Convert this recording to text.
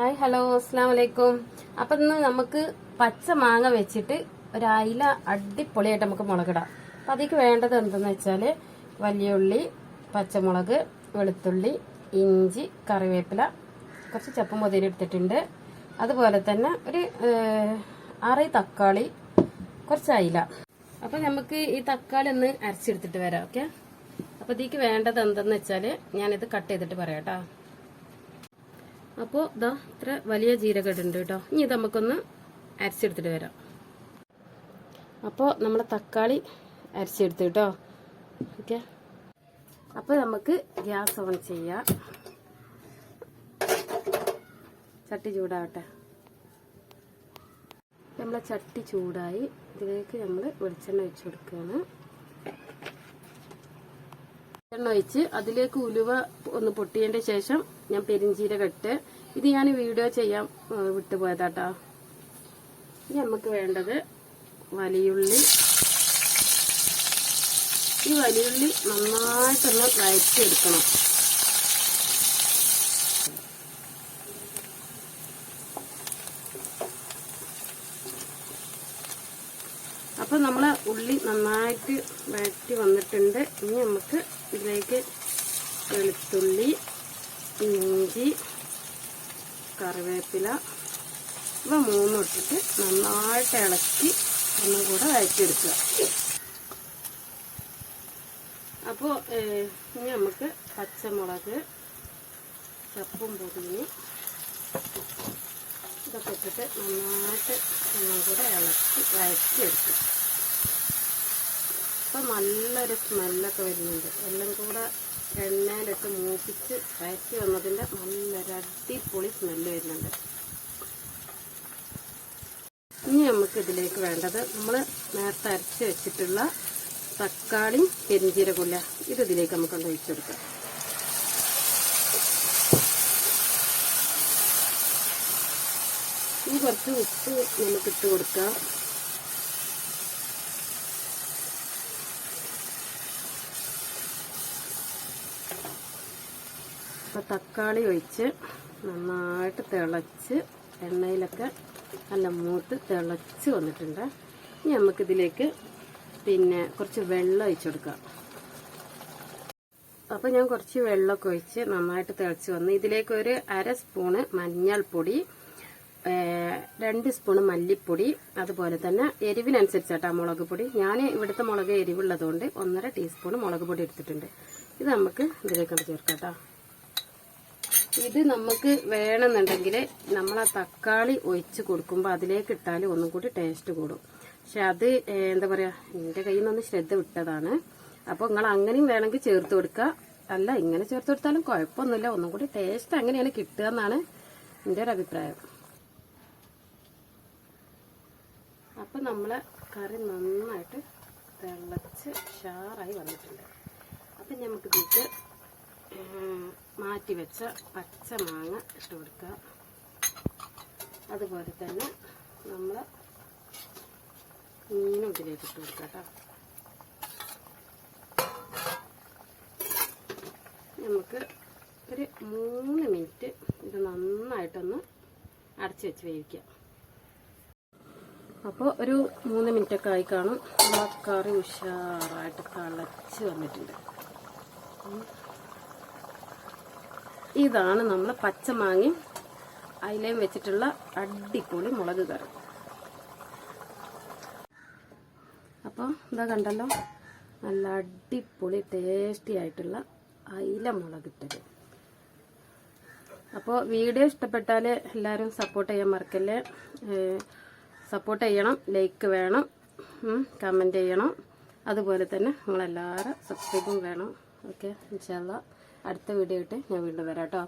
Hi hello അസ്സലാമലൈക്കും. അപ്പം ഇന്ന് നമുക്ക് പച്ച മാങ്ങ വെച്ചിട്ട് ഒരു അയില അടിപൊളിയായിട്ട് നമുക്ക് മുളകിടാം. അപ്പം അതിലേക്ക് വേണ്ടത് എന്തെന്ന് വെച്ചാൽ വലിയ ഉള്ളി, പച്ചമുളക്, വെളുത്തുള്ളി, ഇഞ്ചി, കറിവേപ്പില, കുറച്ച് ചപ്പും പൊതിരി എടുത്തിട്ടുണ്ട്. അതുപോലെ തന്നെ ഒരു 6 തക്കാളി, കുറച്ച് അയില. അപ്പം നമുക്ക് ഈ തക്കാളി ഒന്ന് അരച്ചെടുത്തിട്ട് വരാം. ഓക്കെ, അപ്പം ഇതിലേക്ക് വേണ്ടത് എന്തെന്ന് വെച്ചാൽ ഞാനിത് കട്ട് ചെയ്തിട്ട് പറയാം കേട്ടോ. അപ്പോൾ ഇതാ ഇത്ര വലിയ ജീരകം ഉണ്ട് കേട്ടോ. ഇനി ഇത് നമുക്കൊന്ന് അരച്ചെടുത്തിട്ട് വരാം. അപ്പോൾ നമ്മൾ തക്കാളി അരച്ചെടുത്തു കേട്ടോ. ഓക്കെ, അപ്പോൾ നമുക്ക് ഗ്യാസ് ഓൺ ചെയ്യാം. ചട്ടി ചൂടാവട്ടെ. നമ്മളെ ചട്ടി ചൂടായി, ഇതിലേക്ക് നമ്മൾ വെളിച്ചെണ്ണ ഒഴിച്ചു കൊടുക്കുകയാണ്. എണ്ണ ഒഴിച്ച് അതിലേക്ക് ഉലുവ ഒന്ന് പൊട്ടിയതിന്റെ ശേഷം ഞാൻ പെരിഞ്ചീരകം ഇട്ട്, ഇത് ഞാൻ വീഡിയോ ചെയ്യാൻ വിട്ടുപോയതാട്ടോ. ഇനി നമുക്ക് വേണ്ടത് വലിയുള്ളി. ഈ വലിയുള്ളി നന്നായിട്ടൊന്ന് വഴറ്റിയെടുക്കണം. അപ്പൊ നമ്മളെ ഉള്ളി നന്നായിട്ട് വഴറ്റി വന്നിട്ടുണ്ട്. ഇനി നമുക്ക് ഇതിലേക്ക് വെളുത്തുള്ളി, ഇഞ്ചി, കറിവേപ്പില ഇവ മൂന്നും ഇട്ടിട്ട് നന്നായിട്ട് ഇളക്കി ഒന്നും കൂടെ വഴറ്റിയെടുക്കുക. അപ്പോൾ ഇനി നമുക്ക് പച്ചമുളക്, ചപ്പും പൊതിന് ഇതൊക്കെ ഇട്ടിട്ട് നന്നായിട്ട് ഒന്നും കൂടെ ഇളക്കി വഴറ്റിയെടുക്കുക. അപ്പം നല്ലൊരു സ്മെല്ലൊക്കെ വരുന്നുണ്ട്. എല്ലാം കൂടെ എണ്ണയിലിട്ട് മൂപ്പിച്ച് വഴറ്റി വന്നതിൻ്റെ നല്ലൊരു അടിപൊളി സ്മെല്ല് വരുന്നുണ്ട്. ഇനി നമുക്ക് ഇതിലേക്ക് വേണ്ടത് നമ്മൾ നേരത്തെ അരച്ച് വെച്ചിട്ടുള്ള തക്കാളിയും പെരിഞ്ചീരകമില്ല, ഇത് ഇതിലേക്ക് നമുക്ക് ഒഴിച്ചെടുക്കാം. ഇനി കുറച്ച് ഉപ്പ് നമുക്ക് ഇട്ട് കൊടുക്കാം. അപ്പോൾ തക്കാളി ഒഴിച്ച് നന്നായിട്ട് തിളച്ച് എണ്ണയിലൊക്കെ നല്ല മൂത്ത് തിളച്ച് വന്നിട്ടുണ്ട്. ഇനി നമുക്കിതിലേക്ക് കുറച്ച് വെള്ളം ഒഴിച്ചു കൊടുക്കാം. അപ്പോൾ ഞാൻ കുറച്ച് വെള്ളമൊക്കെ ഒഴിച്ച് നന്നായിട്ട് തിളച്ച് വന്ന് ഇതിലേക്ക് ഒരു 1/2 സ്പൂണ് മഞ്ഞൾപ്പൊടി, 2 സ്പൂണ് മല്ലിപ്പൊടി, അതുപോലെ തന്നെ എരിവിനനുസരിച്ചാട്ടാ മുളക് പൊടി. ഞാൻ ഇവിടുത്തെ മുളക് എരിവുള്ളതുകൊണ്ട് 1.5 ടീസ്പൂൺ മുളക് പൊടി എടുത്തിട്ടുണ്ട്. ഇത് നമുക്ക് ഇതിലേക്കാണ് ചേർക്കാം. ഇത് നമുക്ക് വേണമെന്നുണ്ടെങ്കിൽ നമ്മളാ തക്കാളി ഒഴിച്ച് കൊടുക്കുമ്പോൾ അതിലേക്ക് ഇട്ടാൽ ഒന്നും കൂടി ടേസ്റ്റ് കൂടും. പക്ഷെ അത് എന്താ പറയുക, എൻ്റെ കയ്യിൽ നിന്നൊന്ന് ശ്രദ്ധ വിട്ടതാണ്. അപ്പോൾ നിങ്ങൾ അങ്ങനെയും വേണമെങ്കിൽ ചേർത്ത് കൊടുക്കുക. അല്ല, ഇങ്ങനെ ചേർത്ത് കൊടുത്താലും കുഴപ്പമൊന്നുമില്ല, ഒന്നും കൂടി ടേസ്റ്റ് അങ്ങനെയാണ് കിട്ടുക എന്നാണ് എൻ്റെ ഒരു അഭിപ്രായം. അപ്പം നമ്മളെ കറി നന്നായിട്ട് തിളച്ച് ഷാറായി വന്നിട്ടുണ്ട്. അപ്പം നമുക്കിതിലേക്ക് മാറ്റി വെച്ച പച്ച മാങ്ങ ഇട്ട് കൊടുക്കുക. അതുപോലെ തന്നെ നമ്മൾ മീനും ഇതിലേക്ക് ഇട്ട് കൊടുക്കുക കേട്ടോ. നമുക്ക് ഒരു 3 മിനിറ്റ് ഇത് നന്നായിട്ടൊന്ന് അടച്ചു വെച്ച് വേവിക്കാം. അപ്പോൾ ഒരു 3 മിനിറ്റൊക്കെ ആയി കാണും. നമ്മളെ കറി ഉഷാറായിട്ട് തിളച്ച് വന്നിട്ടുണ്ട്. ഇതാണ് നമ്മൾ പച്ചമാങ്ങയും അയിലയും വെച്ചിട്ടുള്ള അടിപൊളി മുളക് കറി. അപ്പോൾ ഇതാ കണ്ടല്ലോ, നല്ല അടിപൊളി ടേസ്റ്റി ആയിട്ടുള്ള അയില മുളകിട്ടത്. അപ്പോൾ വീഡിയോ ഇഷ്ടപ്പെട്ടാൽ എല്ലാവരും സപ്പോർട്ട് ചെയ്യാൻ മറക്കല്ലേ. സപ്പോർട്ട് ചെയ്യണം, ലൈക്ക് വേണം, കമൻറ്റ് ചെയ്യണം. അതുപോലെ തന്നെ നിങ്ങളെല്ലാവരും സബ്സ്ക്രൈബും വേണം. ഓക്കെ, ഇൻഷാ അല്ലാഹ് അടുത്ത വീഡിയോ ആയിട്ട് ഞാൻ വീണ്ടും വരാം കേട്ടോ.